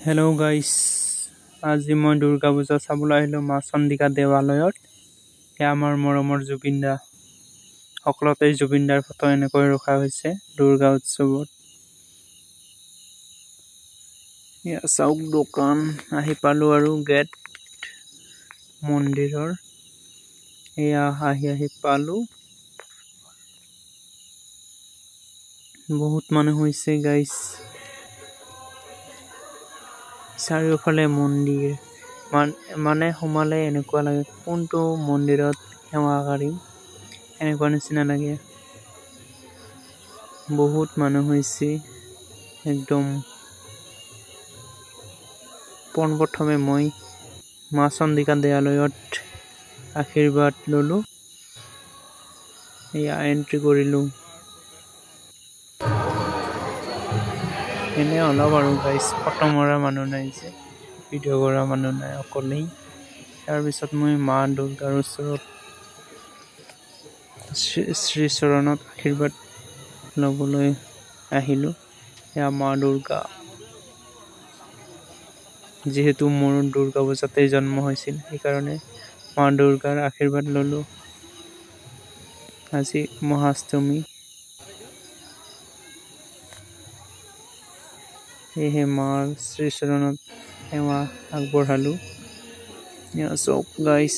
Hello' গাইছ, আজি মই দুৰ্গা পূজা চাবলৈ আহিলোঁ মা চন্দিকা দেৱালয়ত। এয়া আমাৰ মৰমৰ জুবিন দা। সকলোতে জুবিন দাৰ ফটো এনেকৈ ৰখা হৈছে দুৰ্গা উৎসৱত। এয়া চাওক দোকান, আহি পালোঁ আৰু গেট মন্দিৰৰ। এয়া আহি পালোঁ। বহুত মানুহ হৈছে গাইছ। চাৰিওফালে মন্দিৰ, মানে সোমালে এনেকুৱা লাগে কোনটো মন্দিৰত সেৱা কৰিম এনেকুৱা নিচিনা লাগে। বহুত মানুহ হৈছে একদম। পোনপ্ৰথমে মই মা চন্দিকা দেৱালয়ত আশীৰ্বাদ ল'লোঁ। এয়া এন্ট্ৰি কৰিলোঁ। এনে অলপ আৰু গাইছ, ফটো মৰা মানুহ নাই যে, ভিডিঅ' কৰা মানুহ নাই, অকলেই। তাৰপিছত মই মা দুৰ্গাৰ ওচৰত শ্ৰী চৰণত আশীৰ্বাদ ল'বলৈ আহিলোঁ। এয়া মা দুৰ্গা। যিহেতু মোৰ দুৰ্গা পূজাতেই জন্ম হৈছিল, সেইকাৰণে মা দুৰ্গাৰ আশীৰ্বাদ ল'লোঁ। আজি মহাষ্টমী, সেয়েহে মাৰ শ্ৰীচৰণত সেৱা আগবঢ়ালোঁ। চাওক গাইছ,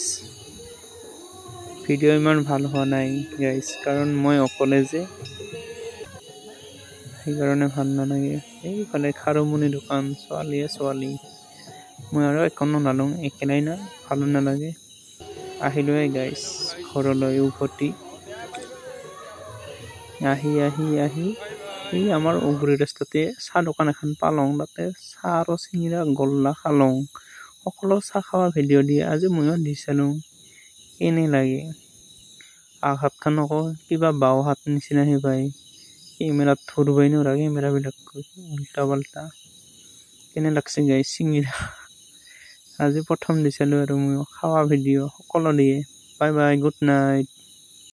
ভিডিঅ' ইমান ভাল হোৱা নাই গাইছ, কাৰণ মই অকলে যে, সেইকাৰণে ভাল নালাগে। এইফালে খাৰুমণি দোকান, ছোৱালী। মই আৰু এখন নলালোঁ, একেলাই না, ভালো নালাগে। আহিলোঁৱে গাইছ ঘৰলৈ উভতি। আহি এই আমাৰ উগুৰি ৰাস্তাতে চাহ দোকান এখন পালোঁ। তাতে চাহ আৰু চিঙিৰা গল্লা খালোঁ। সকলো চাহ খোৱা ভিডিঅ' দিয়ে, আজি ময়ো দি চালোঁ কেনে লাগে। হাতখন আকৌ কিবা বাও হাত নিচিনাহে পায়। কেমেৰাত ধৰিবই নোৱাৰা, কেমেৰাবিলাক উল্টা পাল্টা। কেনে লাগছে গাইছ চিঙিৰা। আজি প্ৰথম দি চালোঁ আৰু মই খোৱা ভিডিঅ', সকলো দিয়ে। Bye bye, good night.